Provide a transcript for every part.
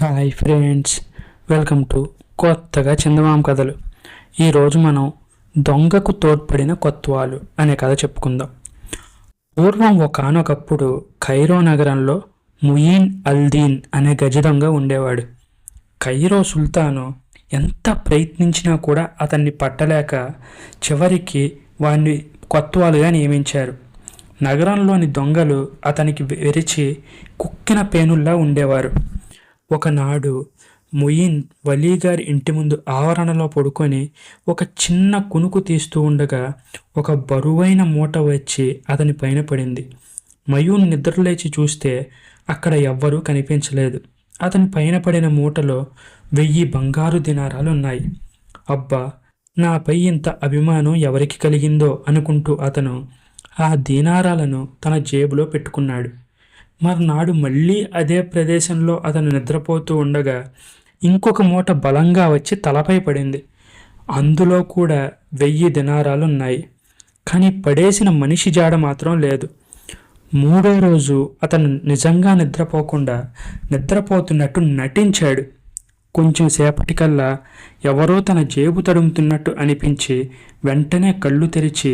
Hi friends, welcome to కొత్తగా చందమామ కథలు. ఈరోజు మనం దొంగకు తోడ్పడిన కొత్వాలు అనే కథ చెప్పుకుందాం. పూర్వం ఒకానొకప్పుడు ఖైరో నగరంలో ముయీన్ అల్దీన్ అనే గజ దొంగ ఉండేవాడు. ఖైరో సుల్తాను ఎంత ప్రయత్నించినా కూడా అతన్ని పట్టలేక చివరికి వాణ్ణి కొత్వాలుగా నియమించారు. నగరంలోని దొంగలు అతనికి వెరిచి కుక్కిన పేనుల్లా ఉండేవారు. ఒకనాడు ముయిన్ వలీగారి ఇంటి ముందు ఆవరణలో పడుకొని ఒక చిన్న కునుకు తీస్తూ ఉండగా ఒక బరువైన మూట వచ్చి అతని పైన పడింది. మయూన్ నిద్రలేచి చూస్తే అక్కడ ఎవ్వరూ కనిపించలేదు. అతని పైన పడిన మూటలో 1000 బంగారు దినారాలు ఉన్నాయి. అబ్బా, నాపై ఇంత అభిమానం ఎవరికి కలిగిందో అనుకుంటూ అతను ఆ దీనారాలను తన జేబులో పెట్టుకున్నాడు. మర్నాడు మళ్ళీ అదే ప్రదేశంలో అతను నిద్రపోతూ ఉండగా ఇంకొక మూట బలంగా వచ్చి తలపై పడింది. అందులో కూడా 1000 దినారాలు ఉన్నాయి. కానీ పడేసిన మనిషి జాడ మాత్రం లేదు. మూడో రోజు అతను నిజంగా నిద్రపోతున్నట్టు నటించాడు. కొంచెం సేపటికల్లా ఎవరో తన జేబు తడుముతున్నట్టు అనిపించి వెంటనే కళ్ళు తెరిచి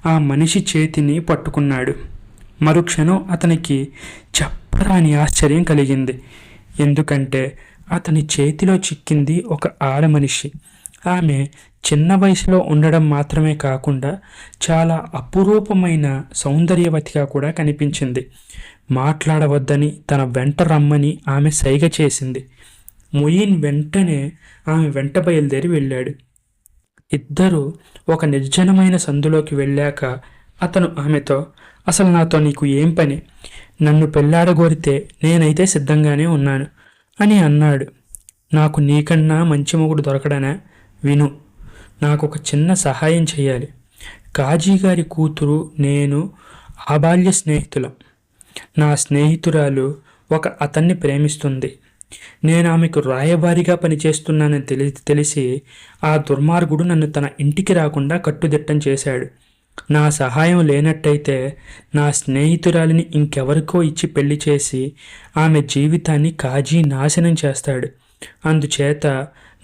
ఆ మనిషి చేతిని పట్టుకున్నాడు. మరుక్షణం అతనికి చెప్పరాని ఆశ్చర్యం కలిగింది. ఎందుకంటే అతని చేతిలో చిక్కింది ఒక ఆడమనిషి. ఆమె చిన్న వయసులో ఉండడం మాత్రమే కాకుండా చాలా అపురూపమైన సౌందర్యవతిగా కూడా కనిపించింది. మాట్లాడవద్దని తన వెంట రమ్మని ఆమె సైగ చేసింది. ముయిన్ వెంటనే ఆమె వెంట బయలుదేరి వెళ్ళాడు. ఇద్దరు ఒక నిర్జనమైన సందులోకి వెళ్ళాక అతను ఆమెతో, అసలు నాతో నీకు ఏం పని? నన్ను పెళ్ళాడగోరితే నేనైతే సిద్ధంగానే ఉన్నాను అని అన్నాడు. నాకు నీకన్నా మంచి మొగుడు దొరకడనా? విను, నాకు ఒక చిన్న సహాయం చేయాలి. కాజీగారి కూతురు నేను ఆబాల్య స్నేహితులం. నా స్నేహితురాలు అతన్ని ప్రేమిస్తుంది. నేను ఆమెకు రాయబారిగా పనిచేస్తున్నానని తెలిసి ఆ దుర్మార్గుడు నన్ను తన ఇంటికి రాకుండా కట్టుదిట్టం చేశాడు. నా సహాయం లేనట్టయితే నా స్నేహితురాలిని ఇంకెవరికో ఇచ్చి పెళ్లి చేసి ఆమె జీవితాన్ని కాజీ నాశనం చేస్తాడు. అందుచేత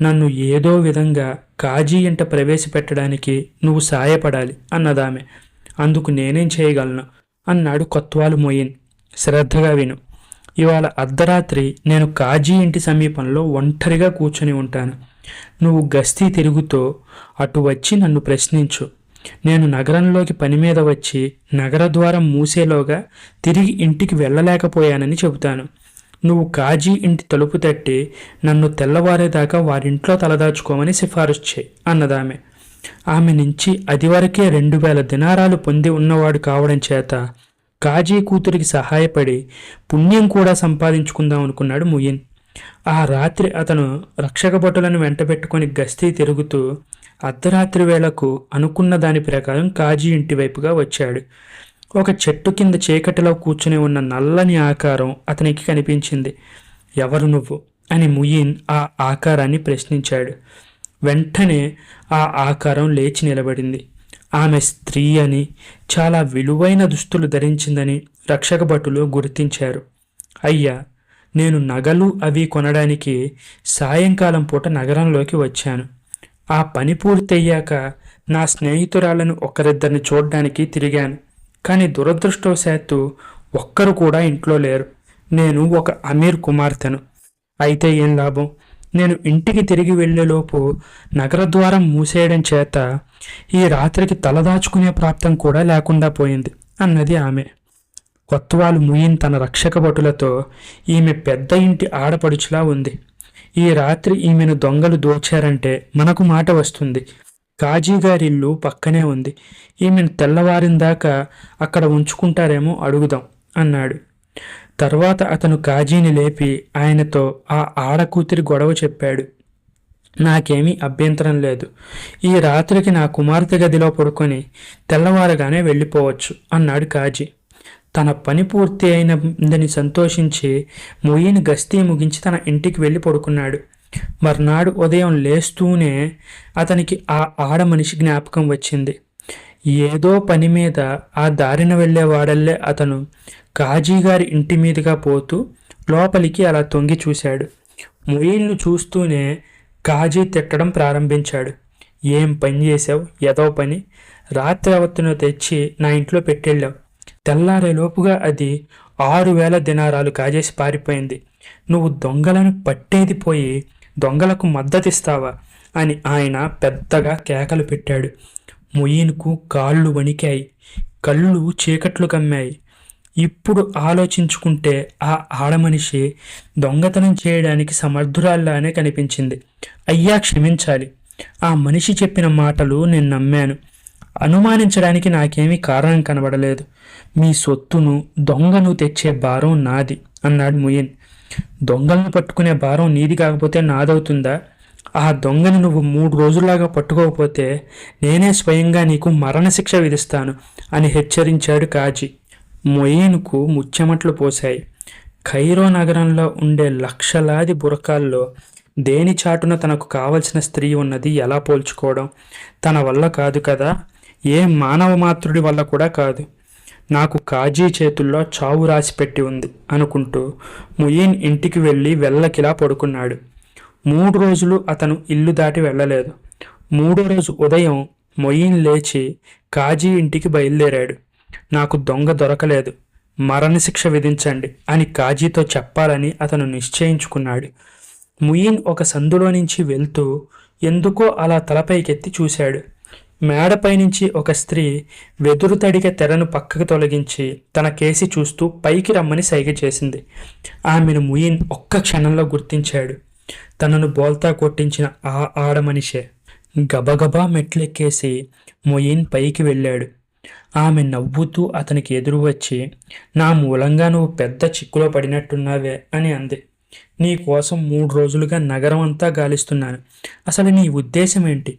నన్ను ఏదో విధంగా కాజీ ఇంట ప్రవేశపెట్టడానికి నువ్వు సాయపడాలి అన్నదామె. అందుకు నేనేం చేయగలను అన్నాడు కొత్వాలు మొయిన్. శ్రద్ధగా విను. ఇవాళ అర్ధరాత్రి నేను కాజీ ఇంటి సమీపంలో ఒంటరిగా కూర్చొని ఉంటాను. నువ్వు గస్తీ తిరుగుతూ అటు వచ్చి నన్ను ప్రశ్నించు. నేను నగరంలోకి పని మీద వచ్చి నగర ద్వారం మూసేలోగా తిరిగి ఇంటికి వెళ్ళలేకపోయానని చెబుతాను. నువ్వు కాజీ ఇంటి తలుపు తట్టి నన్ను తెల్లవారేదాకా వారింట్లో తలదాచుకోమని సిఫారసు చేయి అన్నదామె. ఆమె నుంచి అదివరకే 2000 దినారాలు పొంది ఉన్నవాడు కావడం చేత కాజీ కూతురికి సహాయపడి పుణ్యం కూడా సంపాదించుకుందాం అనుకున్నాడు ముయిన్. ఆ రాత్రి అతను రక్షక భటులను వెంటబెట్టుకొని గస్తీ తిరుగుతూ అర్ధరాత్రి వేళకు అనుకున్న దాని ప్రకారం కాజీ ఇంటి వైపుగా వచ్చాడు. ఒక చెట్టు కింద చీకటిలో కూర్చుని ఉన్న నల్లని ఆకారం అతనికి కనిపించింది. ఎవరు నువ్వు అని ముయిన్ ఆ ఆకారాన్ని ప్రశ్నించాడు. వెంటనే ఆ ఆకారం లేచి నిలబడింది. ఆమె స్త్రీ అని, చాలా విలువైన దుస్తులు ధరించిందని రక్షక భటులు గుర్తించారు. అయ్యా, నేను నగలు అవి కొనడానికి సాయంకాలం పూట నగరంలోకి వచ్చాను. ఆ పని పూర్తయ్యాక నా స్నేహితురాలను ఒకరిద్దరిని చూడడానికి తిరిగాను. కానీ దురదృష్టవశాత్తు ఒక్కరు కూడా ఇంట్లో లేరు. నేను ఒక అమీర్ కుమార్తెను. అయితే ఏం లాభం? నేను ఇంటికి తిరిగి వెళ్లేలోపు నగరద్వారం మూసేయడం చేత ఈ రాత్రికి తలదాచుకునే ప్రాప్తం కూడా లేకుండా పోయింది అన్నది ఆమె. కొత్వాలు ముయిన్ తన రక్షక భటులతో, ఈమె పెద్ద ఇంటి ఆడపడుచులా ఉంది. ఈ రాత్రి ఈమెను దొంగలు దోచారంటే మనకు మాట వస్తుంది. కాజీగారి ఇల్లు పక్కనే ఉంది. ఈమెను తెల్లవారిందాకా అక్కడ ఉంచుకుంటారేమో అడుగుదాం అన్నాడు. తర్వాత అతను కాజీని లేపి ఆయనతో ఆ ఆడకూతురి గొడవ చెప్పాడు. నాకేమీ అభ్యంతరం లేదు. ఈ రాత్రికి నా కుమార్తె గదిలో పడుకొని తెల్లవారగానే వెళ్ళిపోవచ్చు అన్నాడు కాజీ. తన పని పూర్తి అయినదని సంతోషించి ముయిన్ గస్తీ ముగించి తన ఇంటికి వెళ్ళి పడుకున్నాడు. మర్నాడు ఉదయం లేస్తూనే అతనికి ఆ ఆడమనిషి జ్ఞాపకం వచ్చింది. ఏదో పని మీద ఆ దారిన వెళ్ళేవాడల్లే అతను కాజీగారి ఇంటి మీదుగా పోతూ లోపలికి అలా తొంగి చూశాడు. మొయిన్ను చూస్తూనే కాజీ తిట్టడం ప్రారంభించాడు. ఏం పని చేశావు, ఎదో పని, రాత్రి అవత్తును తెచ్చి నా ఇంట్లో పెట్టెళ్ళావు. తెల్లారేలోపుగా అది 6,000 దినారాలు కాజేసి పారిపోయింది. నువ్వు దొంగలను పట్టేది పోయి దొంగలకు మద్దతిస్తావా అని ఆయన పెద్దగా కేకలు పెట్టాడు. మొయిన్కు కాళ్ళు వణికాయి, కళ్ళు చీకట్లు కమ్మాయి. ఇప్పుడు ఆలోచించుకుంటే ఆ ఆడమనిషి దొంగతనం చేయడానికి సమర్థురాల్లానే కనిపించింది. అయ్యా క్షమించాలి, ఆ మనిషి చెప్పిన మాటలు నేను నమ్మాను. అనుమానించడానికి నాకేమీ కారణం కనబడలేదు. మీ సొత్తును, దొంగను తెచ్చే భారం నాది అన్నాడు మొయిన్. దొంగలను పట్టుకునే భారం నీది కాకపోతే నాదవుతుందా? ఆ దొంగని నువ్వు 3 రోజుల్లాగా పట్టుకోకపోతే నేనే స్వయంగా నీకు మరణశిక్ష విధిస్తాను అని హెచ్చరించాడు కాజీ. మొయిన్కు ముచ్చెమట్లు పోశాయి. ఖైరో నగరంలో ఉండే లక్షలాది బురకాల్లో దేని చాటున తనకు కావలసిన స్త్రీ ఉన్నది ఎలా పోల్చుకోవడం? తన వల్ల కాదు కదా, ఏ మానవ మాతృడి వల్ల కూడా కాదు. నాకు కాజీ చేతుల్లో చావు రాసి పెట్టి ఉంది అనుకుంటూ మొయిన్ ఇంటికి వెళ్ళి వెళ్ళకిలా పడుకున్నాడు. 3 రోజులు అతను ఇల్లు దాటి వెళ్ళలేదు. 3వ రోజు ఉదయం మొయిన్ లేచి కాజీ ఇంటికి బయలుదేరాడు. నాకు దొంగ దొరకలేదు, మరణశిక్ష విధించండి అని కాజీతో చెప్పాలని అతను నిశ్చయించుకున్నాడు. మొయిన్ ఒక సందులో నుంచి వెళ్తూ ఎందుకో అలా తలపైకెత్తి చూశాడు. మేడపై నుంచి ఒక స్త్రీ వెదురు తడిగ తెరను పక్కకు తొలగించి తన కేసి చూస్తూ పైకి రమ్మని సైగ చేసింది. ఆమెను మొయిన్ ఒక్క క్షణంలో గుర్తించాడు. తనను బోల్తా కొట్టించిన ఆ ఆడమనిషే. గబగబా మెట్లెక్కేసి మొయిన్ పైకి వెళ్ళాడు. ఆమె నవ్వుతూ అతనికి ఎదురు వచ్చి, నా మూలంగా నువ్వు పెద్ద చిక్కులో పడినట్టున్నావే అని అంది. నీ కోసం 3 రోజులుగా నగరం అంతా గాలిస్తున్నాను. అసలు నీ ఉద్దేశం ఏంటి?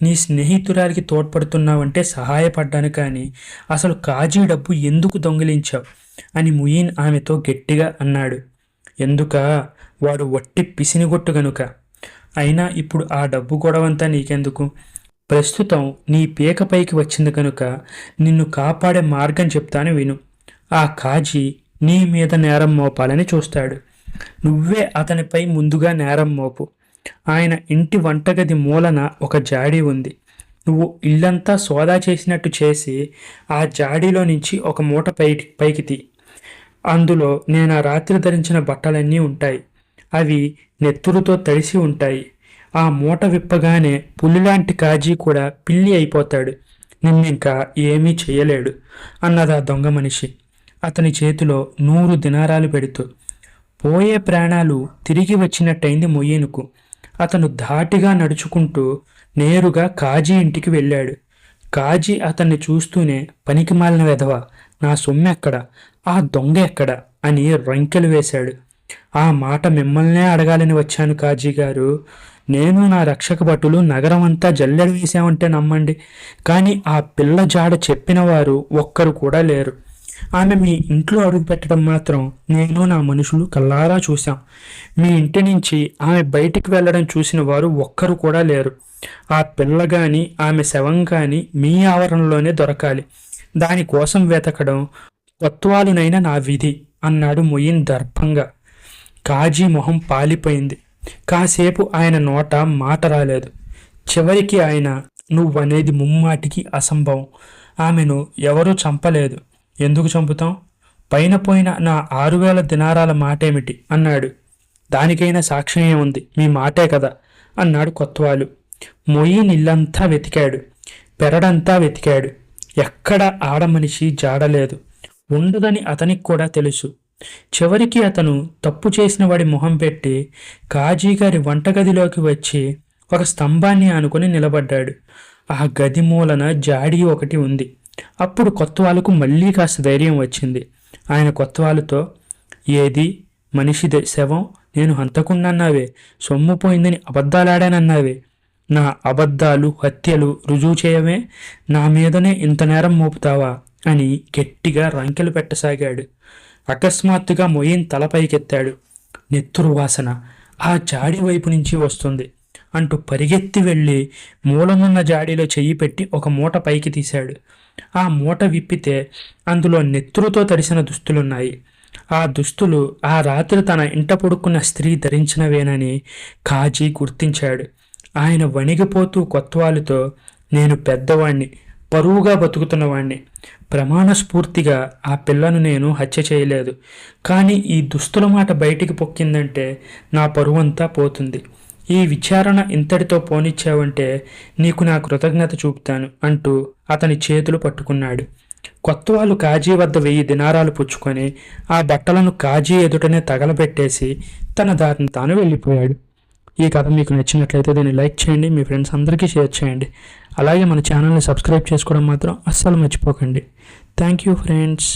నీ స్నేహితురాలికి తోడ్పడుతున్నావంటే సహాయపడ్డాను, కానీ అసలు కాజీ డబ్బు ఎందుకు దొంగిలించావు అని మొయిన్ ఆమెతో గట్టిగా అన్నాడు. ఎందుక? వాడు వట్టి పిసినిగొట్టు గనుక. అయినా ఇప్పుడు ఆ డబ్బు గొడవంతా నీకెందుకు? ప్రస్తుతం నీ పీక పైకి వచ్చింది కనుక నిన్ను కాపాడే మార్గం చెప్తాను విను. ఆ కాజీ నీ మీద నేరం మోపాలని చూస్తాడు. నువ్వే అతనిపై ముందుగా నేరం మోపు. ఆయన ఇంటి వంటగది మూలన ఒక జాడీ ఉంది. నువ్వు ఇల్లంతా సోదా చేసినట్టు చేసి ఆ జాడీలో నుంచి ఒక మూట పైకి తీ. అందులో నేను ఆ రాత్రి ధరించిన బట్టలన్నీ ఉంటాయి. అవి నెత్తురుతో తడిసి ఉంటాయి. ఆ మూట విప్పగానే పులిలాంటి కాజీ కూడా పిల్లి అయిపోతాడు. నిన్నింకా ఏమీ చెయ్యలేడు అన్నది ఆ దొంగ మనిషి అతని చేతిలో 100 దినారాలు పెడుతూ. పోయే ప్రాణాలు తిరిగి వచ్చినట్టయింది మొయిన్కు. అతను ధాటిగా నడుచుకుంటూ నేరుగా కాజీ ఇంటికి వెళ్ళాడు. కాజీ అతన్ని చూస్తూనే పనికిమాలిన వెధవ, నా సొమ్మెక్కడ, ఆ దొంగ ఎక్కడ అని రంకెలు వేశాడు. ఆ మాట మిమ్మల్నే అడగాలని వచ్చాను కాజీ గారు. నేను నా రక్షక భటులు నగరం అంతా జల్లెడ వేసామంటే నమ్మండి, కానీ ఆ పిల్ల జాడ చెప్పిన వారు ఒక్కరు కూడా లేరు. ఆమె మీ ఇంట్లో అడుగు పెట్టడం మాత్రం నేను నా మనుషులు కల్లారా చూశాం. మీ ఇంటి నుంచి ఆమె బయటికి వెళ్ళడం చూసిన వారు ఒక్కరు కూడా లేరు. ఆ పిల్ల కానీ ఆమె శవం కానీ మీ ఆవరణలోనే దొరకాలి. దానికోసం వెతకడం కొత్వాలునైనా నా విధి అన్నాడు మొయిన్ దర్భంగా. కాజీ మొహం పాలిపోయింది. కాసేపు ఆయన నోట మాట రాలేదు. చివరికి ఆయన, నువ్వనేది ముమ్మాటికి అసంభవం. ఆమెను ఎవరూ చంపలేదు. ఎందుకు చంపుతాం? పైన పోయిన నా 6,000 దినారాల మాటేమిటి అన్నాడు. దానికైనా సాక్ష్యం ఉంది, మీ మాటే కదా అన్నాడు కొత్వాలు. మొయిన్ ఇల్లంతా వెతికాడు, పెరడంతా వెతికాడు. ఎక్కడ ఆడమనిషి జాడలేదు. ఉండదని అతనికి కూడా తెలుసు. చివరికి అతను తప్పు చేసిన వాడి మొహం పెట్టి కాజీగారి వంటగదిలోకి వచ్చి ఒక స్తంభాన్ని ఆనుకొని నిలబడ్డాడు. ఆ గది మూలన జాడీ ఒకటి ఉంది. అప్పుడు కొత్వాలకు మళ్ళీ కాస్త ధైర్యం వచ్చింది. ఆయన కొత్వాలుతో, ఏది మనిషి శవం, నేను హంతకుండన్నావే, సొమ్ము పోయిందని అబద్ధాలాడానన్నావే, నా అబద్ధాలు హత్యలు రుజువు చేయవే, నా మీదనే ఇంత నేరం మోపుతావా అని గట్టిగా రంకెలు పెట్టసాగాడు. అకస్మాత్తుగా మొయిన్ తలపైకెత్తాడు. నెత్తురు వాసన ఆ జాడి వైపు నుంచి వస్తుంది అంటూ పరిగెత్తి వెళ్ళి మూలనున్న జాడీలో చెయ్యి పెట్టి ఒక మూట పైకి తీశాడు. ఆ మూట విప్పితే అందులో నెత్తురుతో తడిసిన దుస్తులున్నాయి. ఆ దుస్తులు ఆ రాత్రి తన ఇంట పడుకున్న స్త్రీ ధరించినవేనని కాజీ గుర్తించాడు. ఆయన వణిగిపోతూ కొత్వాలుతో, నేను పెద్దవాణ్ణి, పరువుగా బతుకుతున్నవాణ్ణి. ప్రమాణ స్ఫూర్తిగా ఆ పిల్లను నేను హత్య చేయలేదు. కానీ ఈ దుస్తుల మాట బయటికి పొక్కిందంటే నా పరువంతా పోతుంది. ఈ విచారణ ఇంతటితో పోనిచ్చావంటే నీకు నా కృతజ్ఞత చూపుతాను అంటూ అతని చేతులు పట్టుకున్నాడు. కొత్తవాళ్ళు కాజీ వద్ద 1000 దినారాలు పుచ్చుకొని ఆ బట్టలను కాజీ ఎదుటనే తగలబెట్టేసి తన దారిని తాను వెళ్ళిపోయాడు. ఈ కథ మీకు నచ్చినట్లయితే దీన్ని లైక్ చేయండి, మీ ఫ్రెండ్స్ అందరికీ షేర్ చేయండి. అలాగే మన ఛానల్ని సబ్స్క్రైబ్ చేసుకోవడం మాత్రం అస్సలు మర్చిపోకండి. Thank you friends.